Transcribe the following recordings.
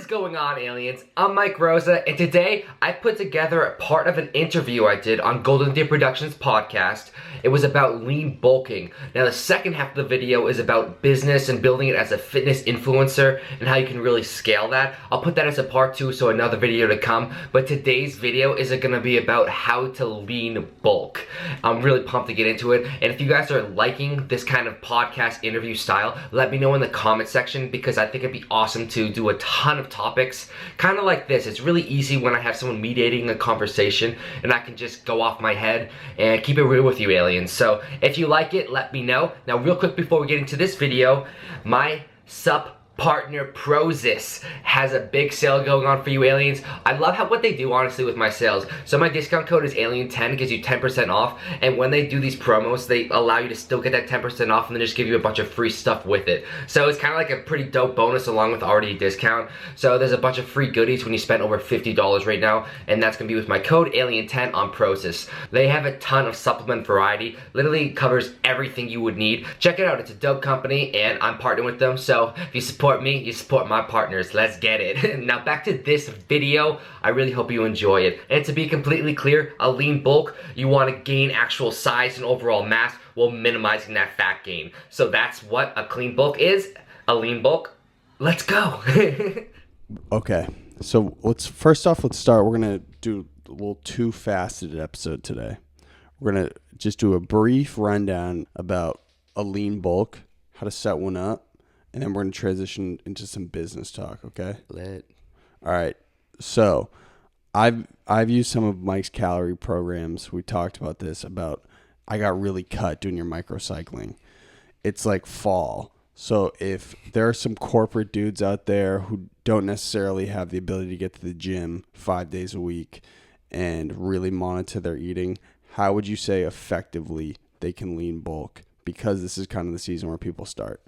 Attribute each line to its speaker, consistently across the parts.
Speaker 1: going on, aliens? I'm Mike Rosa, and today I put together a part of an interview I did on Golden Deer Productions podcast. It was about lean bulking. Now the second half of the video is about business and building it as a fitness influencer and how you can really scale that. I'll put that as a part 2, so another video to come. But today's video is going to be about how to lean bulk. I'm really pumped to get into it, and if you guys are liking this kind of podcast interview style, let me know in the comment section, because I think it'd be awesome to do a ton of topics kind of like this. It's really easy when I have someone mediating a conversation and I can just go off my head and keep it real with you, aliens. So if you like it, let me know. Now real quick before we get into this video, my sup partner Prozis has a big sale going on for you, aliens. I love what they do, honestly, with my sales. So my discount code is alien10, gives you 10% off, and when they do these promos, they allow you to still get that 10% off and then just give you a bunch of free stuff with it. So it's kind of like a pretty dope bonus along with already a discount. So there's a bunch of free goodies when you spend over $50 right now, and that's gonna be with my code alien10 on Prozis. They have a ton of supplement variety, literally covers everything you would need. Check it out, it's a dope company and I'm partnering with them, so if you support me, you support my partners. Let's get it. Now back to this video. I really hope you enjoy it. And to be completely clear, a lean bulk, you want to gain actual size and overall mass while minimizing that fat gain. So that's what a clean bulk is, a lean bulk. Let's go.
Speaker 2: Okay, so let's start. We're gonna do a little two-faceted episode today. We're gonna just do a brief rundown about a lean bulk, how to set one up, and then we're going to transition into some business talk, okay?
Speaker 1: Lit.
Speaker 2: All right. So I've used some of Mike's calorie programs. We talked about this, I got really cut doing your microcycling. It's like fall. So if there are some corporate dudes out there who don't necessarily have the ability to get to the gym 5 days a week and really monitor their eating, how would you say effectively they can lean bulk? Because this is kind of the season where people start.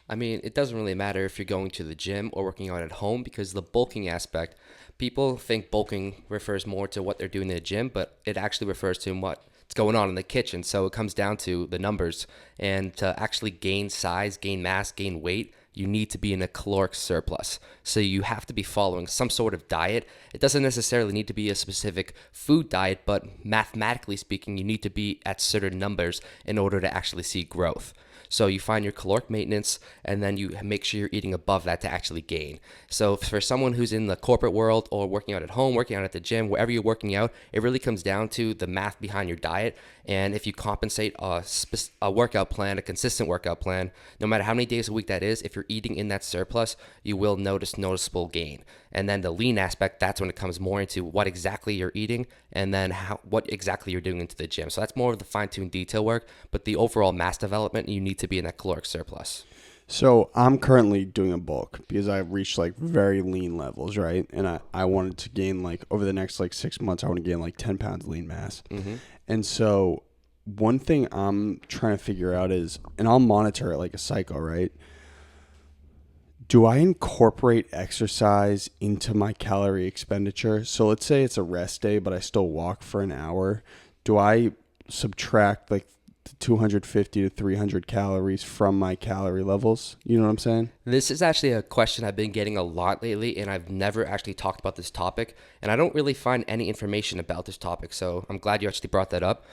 Speaker 3: I mean, it doesn't really matter if you're going to the gym or working out at home, because the bulking aspect, people think bulking refers more to what they're doing in the gym, but it actually refers to what's going on in the kitchen. So it comes down to the numbers. And to actually gain size, gain mass, gain weight, you need to be in a caloric surplus. So you have to be following some sort of diet. It doesn't necessarily need to be a specific food diet, but mathematically speaking, you need to be at certain numbers in order to actually see growth. So you find your caloric maintenance, and then you make sure you're eating above that to actually gain. So for someone who's in the corporate world or working out at home, working out at the gym, wherever you're working out, it really comes down to the math behind your diet. And if you compensate a workout plan, a consistent workout plan, no matter how many days a week that is, if you're eating in that surplus, you will notice noticeable gain. And then the lean aspect, that's when it comes more into what exactly you're eating and then what exactly you're doing into the gym. So that's more of the fine-tuned detail work, but the overall mass development, you need to be in that caloric surplus.
Speaker 2: So I'm currently doing a bulk because I've reached like very lean levels, right? And I wanted to gain over the next 6 months, I want to gain 10 pounds lean mass. Mm-hmm. And so one thing I'm trying to figure out is, and I'll monitor it like a psycho, right? Do I incorporate exercise into my calorie expenditure? So let's say it's a rest day, but I still walk for an hour. Do I subtract the 250 to 300 calories from my calorie levels? You know what I'm saying?
Speaker 3: This is actually a question I've been getting a lot lately, and I've never actually talked about this topic, and I don't really find any information about this topic, so I'm glad you actually brought that up.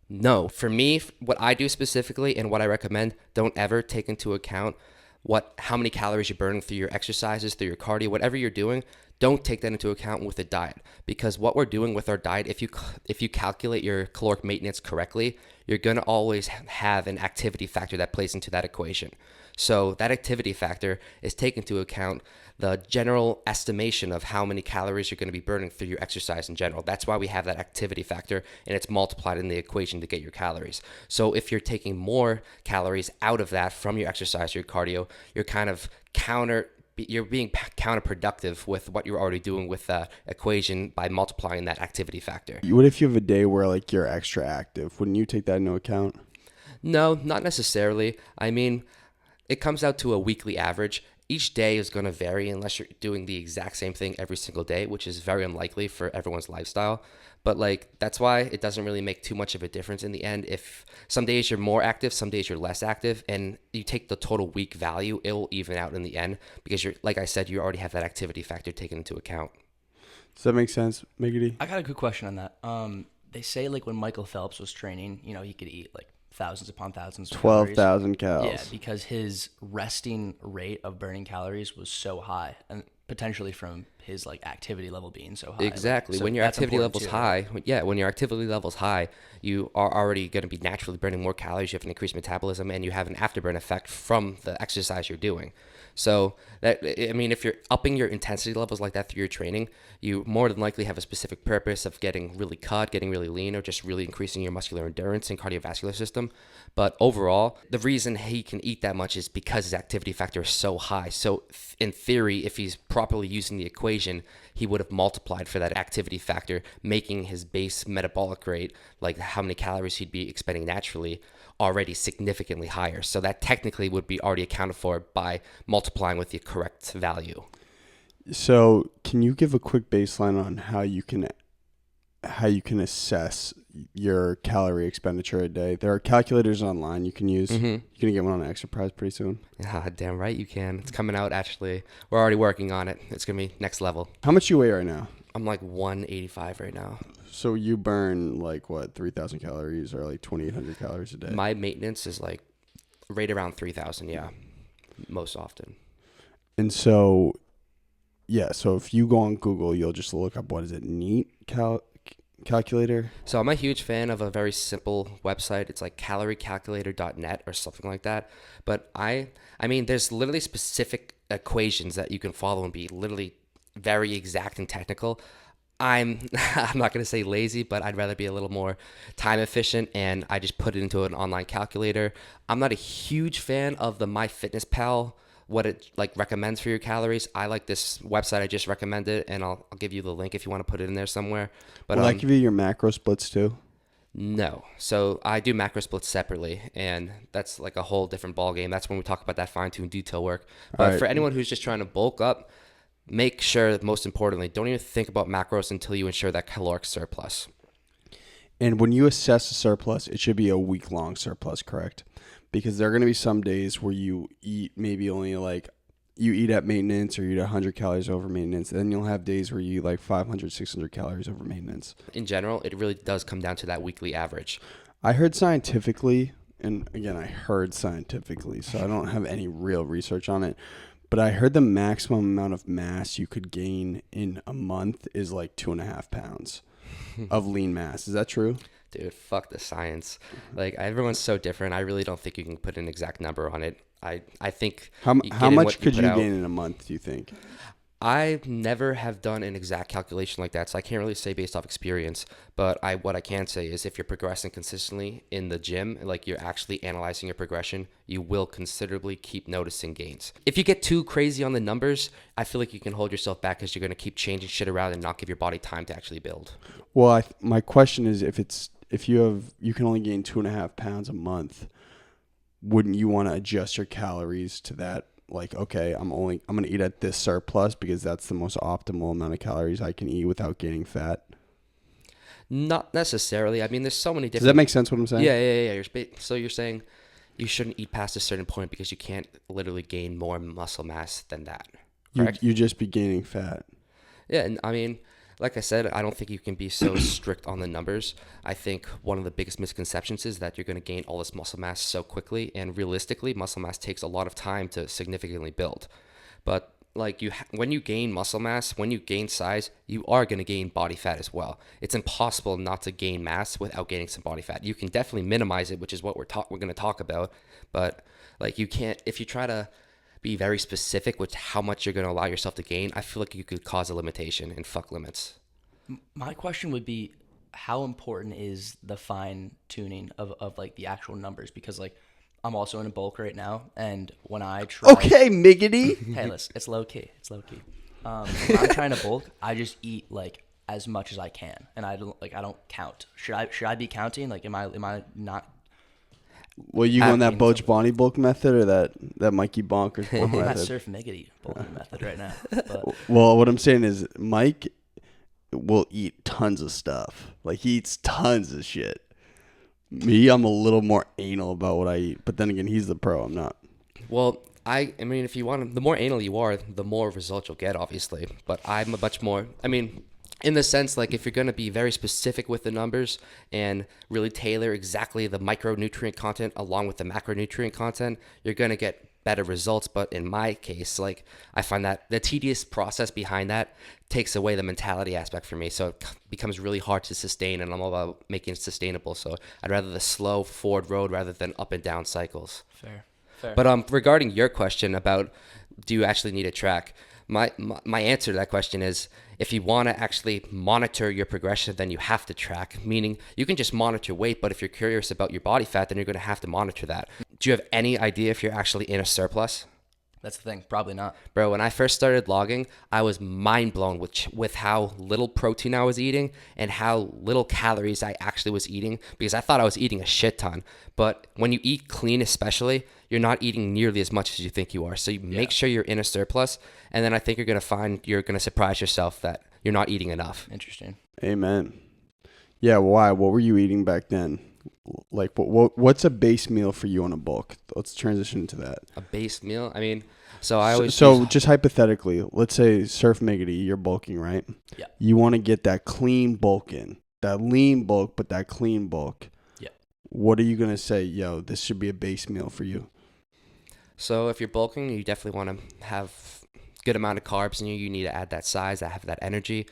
Speaker 3: No, for me, what I do specifically and what I recommend, don't ever take into account how many calories you're burning through your exercises, through your cardio, whatever you're doing. Don't take that into account with a diet, because what we're doing with our diet, if you calculate your caloric maintenance correctly, you're going to always have an activity factor that plays into that equation. So that activity factor is taken into account the general estimation of how many calories you're going to be burning through your exercise in general. That's why we have that activity factor, and it's multiplied in the equation to get your calories. So if you're taking more calories out of that from your exercise, your cardio, you're kind of you're being counterproductive with what you're already doing with the equation by multiplying that activity factor.
Speaker 2: What if you have a day where you're extra active? Wouldn't you take that into account?
Speaker 3: No, not necessarily. I mean, it comes out to a weekly average. Each day is going to vary unless you're doing the exact same thing every single day, which is very unlikely for everyone's lifestyle. But like that's why it doesn't really make too much of a difference in the end. If some days you're more active, some days you're less active, and you take the total week value, it will even out in the end because you're, like I said, you already have that activity factor taken into account.
Speaker 2: Does that make sense, Miggity?
Speaker 4: I got a good question on that. They say like when Michael Phelps was training, he could eat like thousands upon thousands of
Speaker 2: 12,000 calories.
Speaker 4: Yeah, because his resting rate of burning calories was so high, and potentially from his like activity level being so high.
Speaker 3: Exactly.
Speaker 4: So
Speaker 3: when your
Speaker 4: that's
Speaker 3: activity
Speaker 4: important
Speaker 3: level's
Speaker 4: too.
Speaker 3: high, when your activity level's high, you are already going to be naturally burning more calories. You have an increased metabolism, and you have an afterburn effect from the exercise you're doing. So that, I mean, if you're upping your intensity levels like that through your training, you more than likely have a specific purpose of getting really cut, getting really lean, or just really increasing your muscular endurance and cardiovascular system. But overall, the reason he can eat that much is because his activity factor is so high. So in theory, if he's properly using the equation, he would have multiplied for that activity factor, making his base metabolic rate, like how many calories he'd be expending naturally, already significantly higher. So that technically would be already accounted for by multiplying with the correct value.
Speaker 2: So can you give a quick baseline on how you can assess your calorie expenditure a day? There are calculators online you can use.
Speaker 3: Mm-hmm.
Speaker 2: You're gonna get one on Extra Prize pretty soon.
Speaker 3: Ah, damn right you can. It's coming out actually. We're already working on it. It's gonna be next level.
Speaker 2: How much you weigh right now?
Speaker 3: I'm like 185 right now.
Speaker 2: So you burn like what, 3,000 calories or like 2,800 calories a day?
Speaker 3: My maintenance is like right around 3,000, yeah, most often.
Speaker 2: And so, yeah, so if you go on Google, you'll just look up, what is it, NEAT calculator?
Speaker 3: So I'm a huge fan of a very simple website. It's like caloriecalculator.net or something like that. But I mean, there's literally specific equations that you can follow and be literally very exact and technical. I'm not going to say lazy, but I'd rather be a little more time efficient, and I just put it into an online calculator. I'm not a huge fan of the MyFitnessPal, what it like recommends for your calories. I like this website I just recommended, and I'll give you the link if you want to put it in there somewhere. But
Speaker 2: Will that give you your macro splits too?
Speaker 3: No. So I do macro splits separately, and that's like a whole different ballgame. That's when we talk about that fine-tuned detail work. But
Speaker 2: right.
Speaker 3: For anyone who's just trying to bulk up, make sure, most importantly, don't even think about macros until you ensure that caloric surplus.
Speaker 2: And when you assess a surplus, it should be a week-long surplus, correct? Because there are going to be some days where you eat maybe only like, you eat at maintenance or you eat 100 calories over maintenance. Then you'll have days where you eat like 500, 600 calories over maintenance.
Speaker 3: In general, it really does come down to that weekly average.
Speaker 2: I heard scientifically, and again, I heard scientifically, so I don't have any real research on it, but I heard the maximum amount of mass you could gain in a month is like 2.5 pounds of lean mass. Is that true?
Speaker 3: Dude, fuck the science. Like, everyone's so different. I really don't think you can put an exact number on it. I think
Speaker 2: How
Speaker 3: you get in
Speaker 2: much
Speaker 3: what
Speaker 2: could you
Speaker 3: put out.
Speaker 2: gain in a month, do you think?
Speaker 3: I never have done an exact calculation like that, so I can't really say based off experience. But what I can say is if you're progressing consistently in the gym, like you're actually analyzing your progression, you will considerably keep noticing gains. If you get too crazy on the numbers, I feel like you can hold yourself back because you're going to keep changing shit around and not give your body time to actually build.
Speaker 2: Well, my question is, if you can only gain 2.5 pounds a month, wouldn't you want to adjust your calories to that? Like, okay, I'm going to eat at this surplus because that's the most optimal amount of calories I can eat without gaining fat.
Speaker 3: Not necessarily. I mean, there's so many different...
Speaker 2: Does that make sense what I'm saying?
Speaker 3: Yeah. So you're saying you shouldn't eat past a certain point because you can't literally gain more muscle mass than that, correct?
Speaker 2: You just be gaining fat.
Speaker 3: Yeah, and I mean, like I said, I don't think you can be so strict on the numbers. I think one of the biggest misconceptions is that you're going to gain all this muscle mass so quickly, and realistically, muscle mass takes a lot of time to significantly build. But like when you gain muscle mass, when you gain size, you are going to gain body fat as well. It's impossible not to gain mass without gaining some body fat. You can definitely minimize it, which is what we're going to talk about. But like you can't, if you try to be very specific with how much you're going to allow yourself to gain, I feel like you could cause a limitation and fuck limits.
Speaker 4: My question would be, how important is the fine tuning of like the actual numbers? Because like I'm also in a bulk right now, and when I try,
Speaker 2: Okay, miggity.
Speaker 4: hey, listen, it's low key. When I'm trying to bulk, I just eat like as much as I can, and I don't count. Should I be counting? Like, am I not?
Speaker 2: Well, you going that Boach Bonnie bulk method or that Mikey Bonkers bulk
Speaker 4: I'm not
Speaker 2: method?
Speaker 4: surf miggity bulking method right now. But
Speaker 2: Well, what I'm saying is Mike will eat tons of stuff. Like he eats tons of shit. Me, I'm a little more anal about what I eat. But then again, he's the pro. I'm not.
Speaker 3: Well, I mean, if you want, the more anal you are, the more results you'll get, obviously. But I'm a much more, I mean, in the sense, like, if you're going to be very specific with the numbers and really tailor exactly the micronutrient content along with the macronutrient content, you're going to get better results. But in my case, like, I find that the tedious process behind that takes away the mentality aspect for me. So it becomes really hard to sustain, and I'm all about making it sustainable. So I'd rather the slow forward road rather than up and down cycles.
Speaker 4: Fair.
Speaker 3: But regarding your question about do you actually need a track, my answer to that question is if you want to actually monitor your progression, then you have to track, meaning you can just monitor weight, but if you're curious about your body fat, then you're going to have to monitor that. Do you have any idea if you're actually in a surplus?
Speaker 4: That's the thing. Probably not.
Speaker 3: Bro, when I first started logging, I was mind blown with how little protein I was eating and how little calories I actually was eating, because I thought I was eating a shit ton. But when you eat clean especially, you're not eating nearly as much as you think you are. So you make sure you're in a surplus, and then I think you're going to surprise yourself that you're not eating enough.
Speaker 4: Interesting.
Speaker 2: Amen. Yeah, why? What were you eating back then? Like, what's a base meal for you on a bulk? Let's transition to that.
Speaker 3: A base meal? I mean, so I always...
Speaker 2: So just hypothetically, let's say surf miggity, you're bulking, right?
Speaker 4: Yeah.
Speaker 2: You want to get that clean bulk in. That lean bulk, but that clean bulk.
Speaker 4: Yeah.
Speaker 2: What are you going to say, yo, this should be a base meal for you?
Speaker 3: So if you're bulking, you definitely want to have good amount of carbs in you. You need to add that size, have that energy.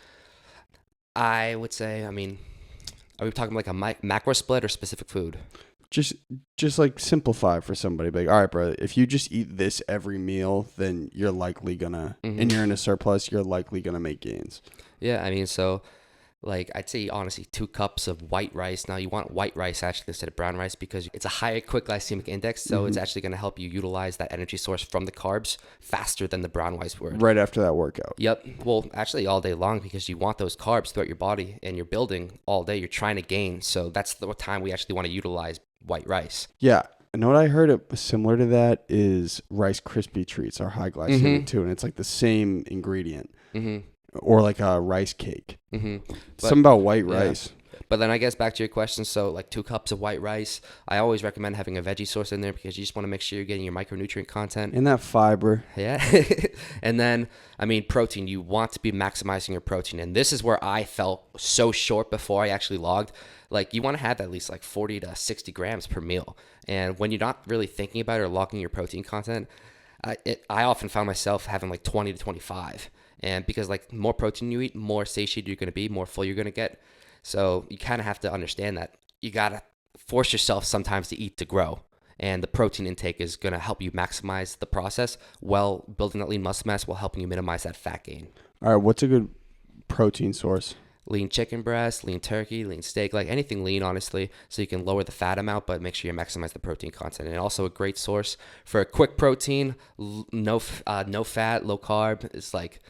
Speaker 3: I would say, I mean... Are we talking like a macro split or specific food?
Speaker 2: Just like simplify for somebody. Like, all right, bro, if you just eat this every meal, then you're likely gonna, and you're in a surplus, you're likely gonna make gains.
Speaker 3: Yeah, I mean, so like I'd say honestly 2 cups of white rice. Now you want white rice actually instead of brown rice because it's a higher quick glycemic index, so it's actually going to help you utilize that energy source from the carbs faster than the brown rice would.
Speaker 2: Right after that workout.
Speaker 3: Yep. Well, actually all day long, because you want those carbs throughout your body and you're building all day. You're trying to gain, so that's the time we actually want to utilize white rice.
Speaker 2: Yeah. I know what I heard similar to that is Rice Krispie treats are high glycemic too, and it's like the same ingredient. Or like a rice cake. Something about white rice.
Speaker 3: But then I guess back to your question, so like 2 cups of white rice. I always recommend having a veggie source in there because you just want to make sure you're getting your micronutrient content.
Speaker 2: And that fiber.
Speaker 3: Yeah. And then, I mean, protein. You want to be maximizing your protein. And this is where I fell so short before I actually logged. Like, you want to have at least like 40 to 60 grams per meal. And when you're not really thinking about it or logging your protein content, I often found myself having like 20 to 25. And because like more protein you eat, more satiated you're going to be, more full you're going to get. So you kind of have to understand that you got to force yourself sometimes to eat to grow. And the protein intake is going to help you maximize the process while building that lean muscle mass while helping you minimize that fat gain.
Speaker 2: All right, what's a good protein source?
Speaker 3: Lean chicken breast, lean turkey, lean steak, like anything lean, honestly, so you can lower the fat amount, but make sure you maximize the protein content. And also a great source for a quick protein, no fat, low carb, is like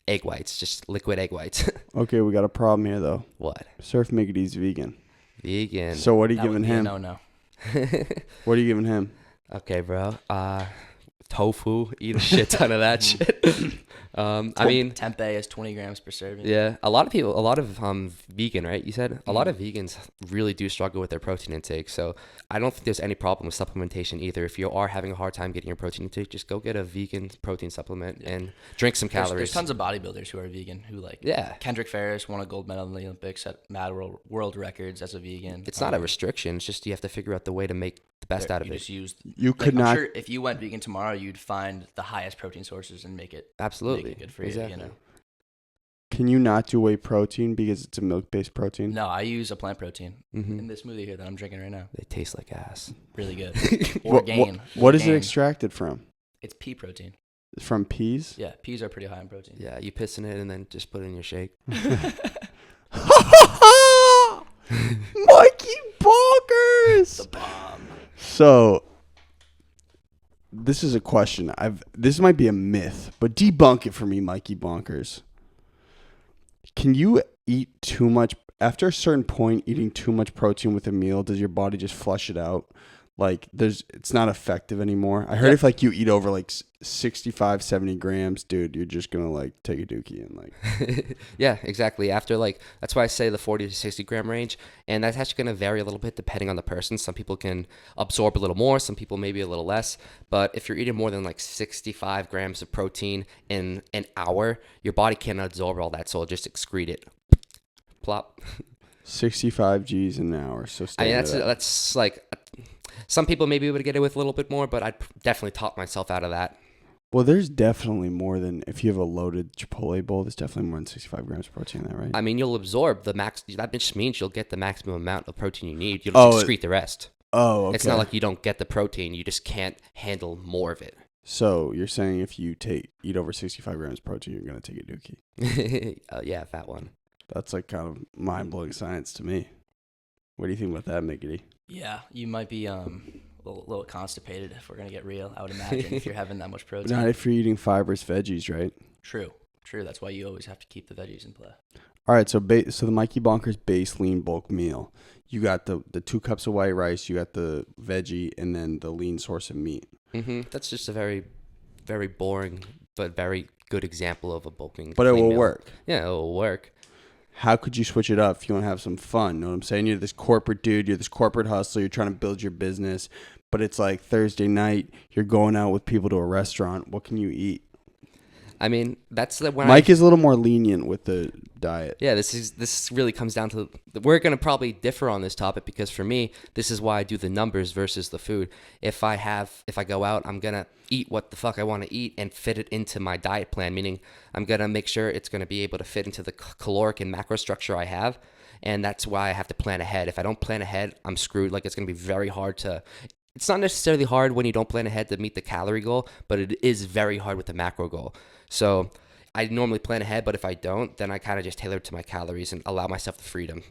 Speaker 3: egg whites, just liquid egg whites.
Speaker 2: Okay, we got a problem here, though.
Speaker 3: What?
Speaker 2: Surf Miggity's vegan.
Speaker 3: Vegan.
Speaker 2: So what are you
Speaker 4: That
Speaker 2: giving
Speaker 4: would be a
Speaker 2: him?
Speaker 4: no.
Speaker 2: What are you giving him?
Speaker 3: Okay, bro. Tofu. Eat a shit ton of that shit. I mean,
Speaker 4: tempeh is 20 grams per serving.
Speaker 3: yeah, a lot of vegan, right? You said a lot of vegans really do struggle with their protein intake. So I don't think there's any problem with supplementation either. If you are having a hard time getting your protein intake, just go get a vegan protein supplement and drink some calories.
Speaker 4: There's tons of bodybuilders who are vegan who like.
Speaker 3: Yeah.
Speaker 4: Kendrick Ferris won a gold medal in the Olympics, set mad world records as a vegan.
Speaker 3: It's not a restriction. It's just you have to figure out the way to make the best out of it.
Speaker 2: You could not.
Speaker 4: I'm sure if you went vegan tomorrow, you'd find the highest protein sources and make it
Speaker 3: Absolutely
Speaker 4: make it good for
Speaker 3: exactly.
Speaker 4: you. You know.
Speaker 2: Can you not do whey protein because it's a milk-based protein?
Speaker 4: No, I use a plant protein in this smoothie here that I'm drinking right now.
Speaker 3: They taste like ass.
Speaker 4: Really good. Orgain.
Speaker 2: What is it
Speaker 4: Orgain.
Speaker 2: extracted from?
Speaker 4: It's pea protein.
Speaker 2: From peas?
Speaker 4: Yeah, peas are pretty high in protein.
Speaker 3: Yeah, you piss in it and then just put it in your shake.
Speaker 2: Mikey Bonkers!
Speaker 4: The bomb.
Speaker 2: So, this is a question. This might be a myth, but debunk it for me, Mikey Bonkers. Can you eat too much after a certain point? Eating too much protein with a meal, does your body just flush it out? like it's not effective anymore. I heard if like you eat over like 65, 70 grams, dude, you're just gonna like take a dookie and like.
Speaker 3: Yeah, exactly. After like, that's why I say the 40 to 60 gram range, and that's actually going to vary a little bit depending on the person. Some people can absorb a little more, some people maybe a little less. But if you're eating more than like 65 grams of protein in an hour, your body cannot absorb all that, so it'll just excrete it. Plop.
Speaker 2: 65 G's an hour. So
Speaker 3: I mean, that's like, some people maybe would get it with a little bit more, but I'd definitely talk myself out of that.
Speaker 2: Well, there's definitely more than, if you have a loaded Chipotle bowl, there's definitely more than 65 grams of protein in that, right?
Speaker 3: I mean, you'll absorb the max. That just means you'll get the maximum amount of protein you need. You'll just excrete the rest.
Speaker 2: Oh, okay.
Speaker 3: It's not like you don't get the protein. You just can't handle more of it.
Speaker 2: So you're saying if you eat over 65 grams of protein, you're going to take a dookie.
Speaker 3: Yeah, fat one.
Speaker 2: That's like kind of mind-blowing science to me. What do you think about that, Miggity?
Speaker 4: Yeah, you might be a little constipated if we're going to get real, I would imagine, if you're having that much protein.
Speaker 2: Not if you're eating fibrous veggies, right?
Speaker 4: True. That's why you always have to keep the veggies in play.
Speaker 2: All right, so the Mikey Bonkers base lean bulk meal. You got the 2 cups of white rice, you got the veggie, and then the lean source of meat.
Speaker 3: Mm-hmm. That's just a very, very boring but very good example of a bulking.
Speaker 2: But it will
Speaker 3: meal.
Speaker 2: work.
Speaker 3: Yeah, it will work.
Speaker 2: How could you switch it up if you want to have some fun? You know what I'm saying? You're this corporate dude. You're this corporate hustler. You're trying to build your business. But it's like Thursday night. You're going out with people to a restaurant. What can you eat?
Speaker 3: I mean, that's when
Speaker 2: Mike is a little more lenient with the diet.
Speaker 3: Yeah, this really comes down to, we're going to probably differ on this topic, because for me, this is why I do the numbers versus the food. If I go out, I'm going to eat what the fuck I want to eat and fit it into my diet plan, meaning I'm going to make sure it's going to be able to fit into the caloric and macro structure I have. And that's why I have to plan ahead. If I don't plan ahead, I'm screwed. Like, it's going to be very hard to, it's not necessarily hard when you don't plan ahead to meet the calorie goal, but it is very hard with the macro goal. So I normally plan ahead, but if I don't, then I kind of just tailor it to my calories and allow myself the freedom.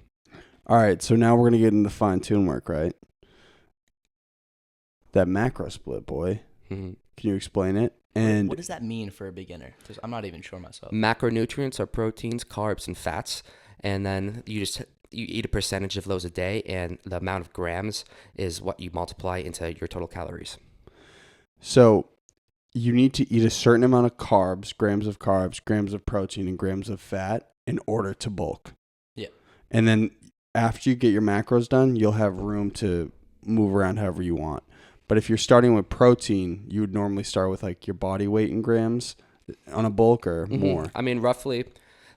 Speaker 2: All right, so now we're going to get into fine-tune work, right? That macro split, boy.
Speaker 3: Mm-hmm.
Speaker 2: Can you explain it? And
Speaker 4: what does that mean for a beginner? Because I'm not even sure myself.
Speaker 3: Macronutrients are proteins, carbs, and fats. And then you eat a percentage of those a day, and the amount of grams is what you multiply into your total calories.
Speaker 2: So you need to eat a certain amount of carbs, grams of protein, and grams of fat in order to bulk.
Speaker 4: Yeah.
Speaker 2: And then after you get your macros done, you'll have room to move around however you want. But if you're starting with protein, you would normally start with like your body weight in grams on a bulk or more.
Speaker 3: I mean, roughly,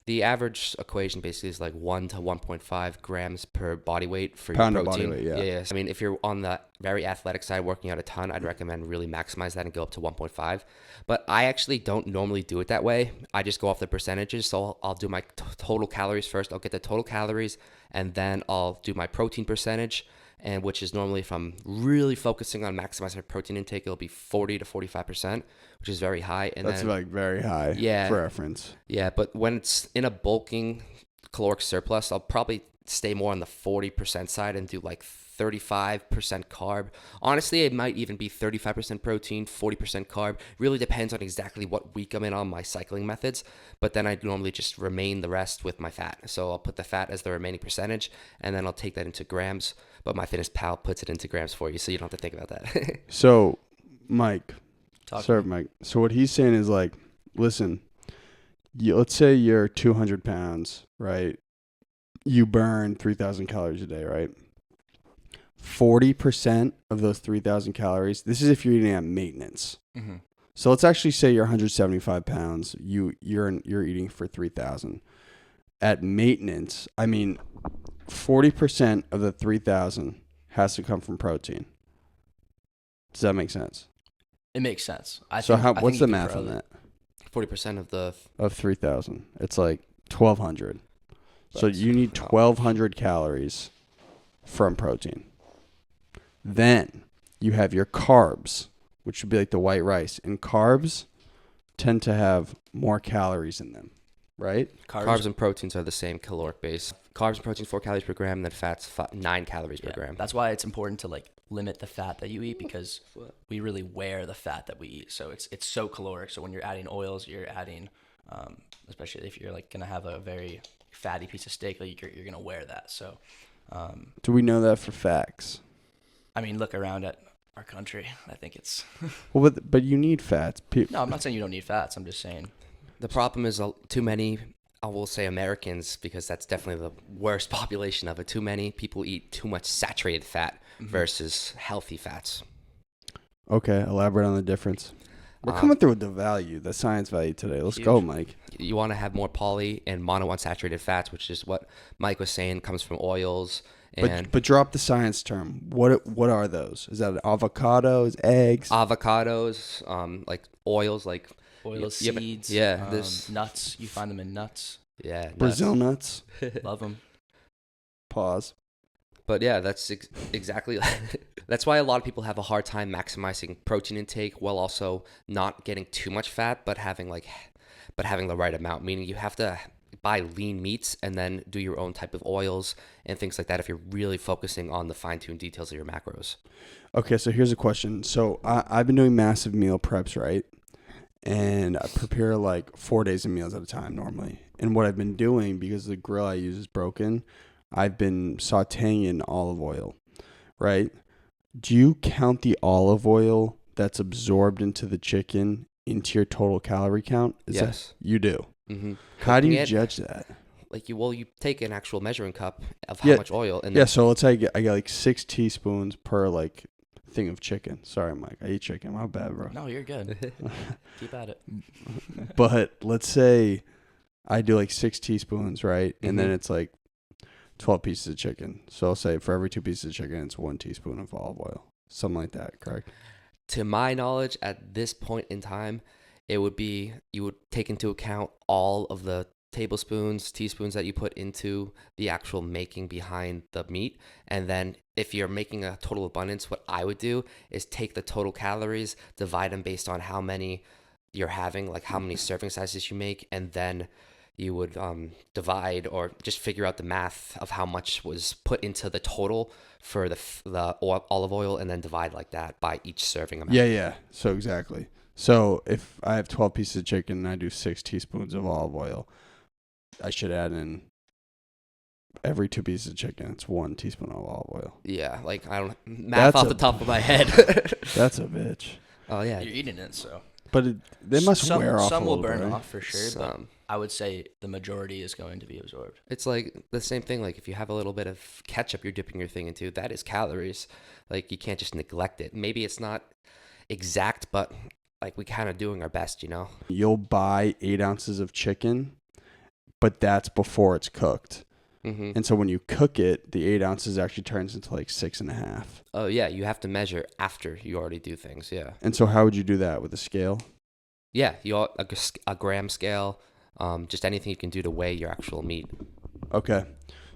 Speaker 3: the average equation basically is like 1 to 1.5 grams per body weight for
Speaker 2: Pound
Speaker 3: your
Speaker 2: of
Speaker 3: protein.
Speaker 2: body weight, yeah.
Speaker 3: I mean, if you're on the very athletic side working out a ton, I'd recommend really maximize that and go up to 1.5. But I actually don't normally do it that way. I just go off the percentages. So I'll do my total calories first. I'll get the total calories, and then I'll do my protein percentage, and which is normally, if I'm really focusing on maximizing my protein intake, it'll be 40 to 45%, which is very high. And
Speaker 2: That's
Speaker 3: then,
Speaker 2: like very high for reference.
Speaker 3: Yeah, but when it's in a bulking caloric surplus, I'll probably stay more on the 40% side and do like 35% carb. Honestly, it might even be 35% protein, 40% carb. Really depends on exactly what week I'm in on my cycling methods. But then I normally just remain the rest with my fat. So I'll put the fat as the remaining percentage, and then I'll take that into grams. But MyFitnessPal puts it into grams for you, so you don't have to think about that.
Speaker 2: So, Mike.
Speaker 4: Sorry,
Speaker 2: Mike. So what he's saying is like, listen, let's say you're 200 pounds, right? You burn 3,000 calories a day, right? 40% of those 3,000 calories, this is if you're eating at maintenance.
Speaker 4: Mm-hmm.
Speaker 2: So let's actually say you're 175 pounds. You're eating for 3,000. At maintenance, I mean, 40% of the 3,000 has to come from protein. Does that make sense?
Speaker 4: It makes sense.
Speaker 2: What's the math on that?
Speaker 3: 40%
Speaker 2: of 3,000. It's like 1,200. So you need 1,200 calories from protein. Then you have your carbs, which would be like the white rice. And carbs tend to have more calories in them, right?
Speaker 3: Carbs and proteins are the same caloric base. Carbs and proteins 4 calories per gram, and then fats 9 calories per gram.
Speaker 4: That's why it's important to like limit the fat that you eat, because we really wear the fat that we eat. So it's so caloric. So when you're adding oils, you're adding, especially if you're like gonna have a very fatty piece of steak, like you're gonna wear that. So
Speaker 2: do we know that for facts?
Speaker 4: I mean, look around at our country. I think it's.
Speaker 2: Well, but you need fats.
Speaker 4: No, I'm not saying you don't need fats. I'm just saying.
Speaker 3: The problem is too many, I will say Americans, because that's definitely the worst population of it. Too many people eat too much saturated fat versus healthy fats.
Speaker 2: Okay, elaborate on the difference. We're coming through with the science value today. Let's go, Mike.
Speaker 3: You want to have more poly and monounsaturated fats, which is what Mike was saying comes from oils. And
Speaker 2: But drop the science term. What are those? Is that avocados, eggs?
Speaker 3: avocados, like oils, like
Speaker 4: Oils,
Speaker 3: yeah,
Speaker 4: seeds,
Speaker 3: this
Speaker 4: nuts. You find them in nuts.
Speaker 3: yeah,
Speaker 2: Brazil nuts.
Speaker 4: Love them.
Speaker 2: Pause.
Speaker 3: But yeah, that's exactly that's why a lot of people have a hard time maximizing protein intake while also not getting too much fat, but having the right amount. Meaning you have to buy lean meats and then do your own type of oils and things like that if you're really focusing on the fine-tuned details of your macros.
Speaker 2: Okay, so here's a question. So I've been doing massive meal preps, right? And I prepare like 4 days of meals at a time normally. And what I've been doing, because the grill I use is broken, I've been sauteing in olive oil, right? Do you count the olive oil that's absorbed into the chicken into your total calorie count?
Speaker 3: Yes.
Speaker 2: You do.
Speaker 3: Mm-hmm.
Speaker 2: How do you judge that?
Speaker 3: Like you take an actual measuring cup of how much oil. And
Speaker 2: yeah, so let's say I get like 6 teaspoons per like thing of chicken. Sorry, Mike. I eat chicken. My bad, bro.
Speaker 4: No, you're good. Keep at it.
Speaker 2: But let's say I do like 6 teaspoons, right? And then it's like 12 pieces of chicken. So I'll say for every 2 pieces of chicken, it's 1 teaspoon of olive oil. Something like that, correct?
Speaker 3: To my knowledge, at this point in time, it would be you would take into account all of the tablespoons, teaspoons that you put into the actual making behind the meat. And then if you're making a total abundance, what I would do is take the total calories, divide them based on how many you're having, like how many serving sizes you make, and then you would divide or just figure out the math of how much was put into the total for the olive oil, and then divide like that by each serving amount.
Speaker 2: Yeah. So exactly. So if I have 12 pieces of chicken and I do 6 teaspoons of olive oil, I should add in every 2 pieces of chicken, it's 1 teaspoon of olive oil.
Speaker 3: Yeah, like I don't math off the top of my head.
Speaker 2: That's a bitch.
Speaker 3: Oh yeah,
Speaker 4: You're eating it, so.
Speaker 2: But they must wear off.
Speaker 4: Some
Speaker 2: a
Speaker 4: will
Speaker 2: little
Speaker 4: burn
Speaker 2: bit, right?
Speaker 4: off for sure, but I would say the majority is going to be absorbed.
Speaker 3: It's like the same thing. Like if you have a little bit of ketchup you're dipping your thing into, that is calories. Like you can't just neglect it. Maybe it's not exact, but like we kind of doing our best, you know?
Speaker 2: You'll buy 8 ounces of chicken, but that's before it's cooked.
Speaker 3: Mm-hmm.
Speaker 2: And so when you cook it, the 8 ounces actually turns into like 6.5.
Speaker 3: Oh yeah, you have to measure after you already do things. Yeah.
Speaker 2: And so how would you do that with a scale?
Speaker 3: Yeah, a gram scale, just anything you can do to weigh your actual meat.
Speaker 2: Okay,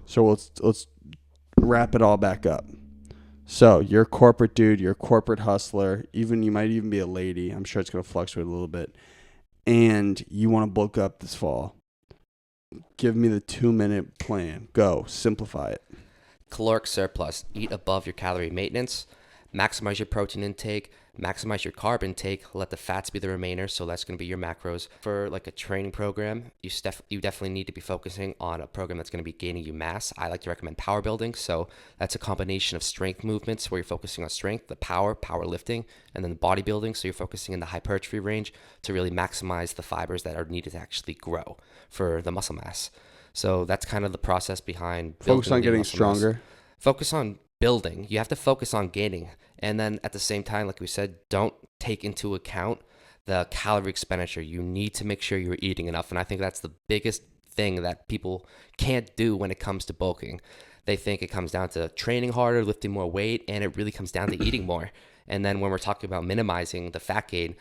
Speaker 2: so let's wrap it all back up. So you're a corporate dude, you're a corporate hustler. You might even be a lady. I'm sure it's gonna fluctuate a little bit, and you want to bulk up this fall. Give me the 2-minute plan. Go. Simplify it.
Speaker 3: Caloric surplus. Eat above your calorie maintenance. Maximize your protein intake. Maximize your carb intake. Let the fats be the remainder. So that's going to be your macros. For like a training program, you definitely need to be focusing on a program that's going to be gaining you mass. I like to recommend power building. So that's a combination of strength movements where you're focusing on strength, the power lifting, and then the bodybuilding. So you're focusing in the hypertrophy range to really maximize the fibers that are needed to actually grow for the muscle mass. So that's kind of the process behind
Speaker 2: Focus on getting
Speaker 3: muscle
Speaker 2: stronger.
Speaker 3: mass. Focus on building. You have to focus on gaining. And then at the same time, like we said, don't take into account the calorie expenditure. You need to make sure you're eating enough. And I think that's the biggest thing that people can't do when it comes to bulking. They think it comes down to training harder, lifting more weight, and it really comes down to eating more. And then when we're talking about minimizing the fat gain,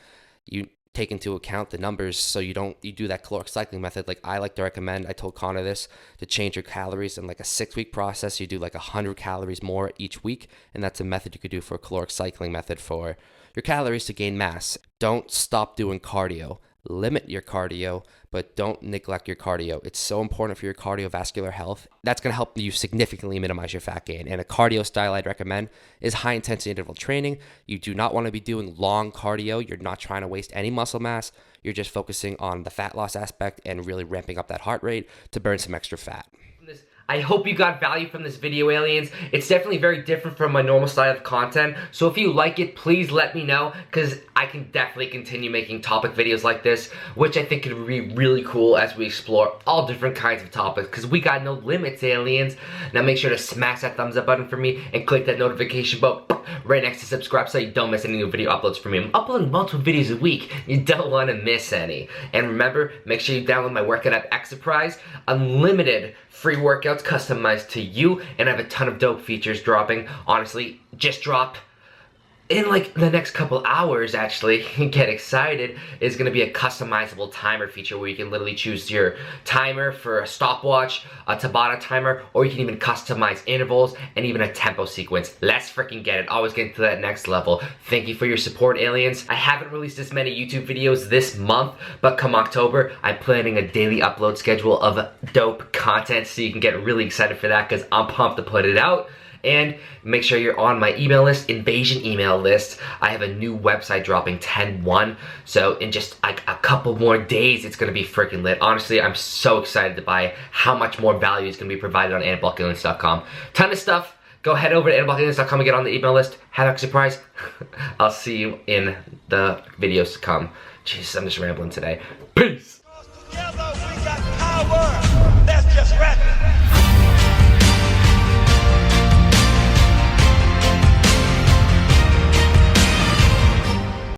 Speaker 3: you take into account the numbers so you do that caloric cycling method. Like I like to recommend, I told Connor this, to change your calories in like a 6-week process. You do like 100 calories more each week, and that's a method you could do for a caloric cycling method for your calories to gain mass. Don't stop doing cardio. Limit your cardio, but don't neglect your cardio. It's so important for your cardiovascular health. That's going to help you significantly minimize your fat gain. And a cardio style I'd recommend is high intensity interval training. You do not want to be doing long cardio. You're not trying to waste any muscle mass. You're just focusing on the fat loss aspect and really ramping up that heart rate to burn some extra fat.
Speaker 1: I hope you got value from this video, aliens. It's definitely very different from my normal style of content. So if you like it, please let me know, because I can definitely continue making topic videos like this, which I think could be really cool as we explore all different kinds of topics, because we got no limits, aliens. Now make sure to smash that thumbs up button for me and click that notification bell right next to subscribe so you don't miss any new video uploads from me. I'm uploading multiple videos a week. You don't want to miss any. And remember, make sure you download my workout app, Exerprise. Unlimited free workouts customized to you, and I have a ton of dope features dropping. Honestly, just dropped in like the next couple hours, actually. Get excited. Is going to be a customizable timer feature where you can literally choose your timer for a stopwatch, a Tabata timer, or you can even customize intervals and even a tempo sequence. Let's freaking get it. Always getting to that next level. Thank you for your support, aliens. I haven't released this many YouTube videos this month, but come October, I'm planning a daily upload schedule of dope content, so you can get really excited for that, because I'm pumped to put it out. And make sure you're on my email list, Invasion email list. I have a new website dropping 10/1. So in just like a couple more days, it's going to be freaking lit. Honestly, I'm so excited by how much more value is going to be provided on anabolicaliens.com. Ton of stuff. Go head over to anabolicaliens.com and get on the email list. Have a surprise. I'll see you in the videos to come. Jesus, I'm just rambling today. Peace.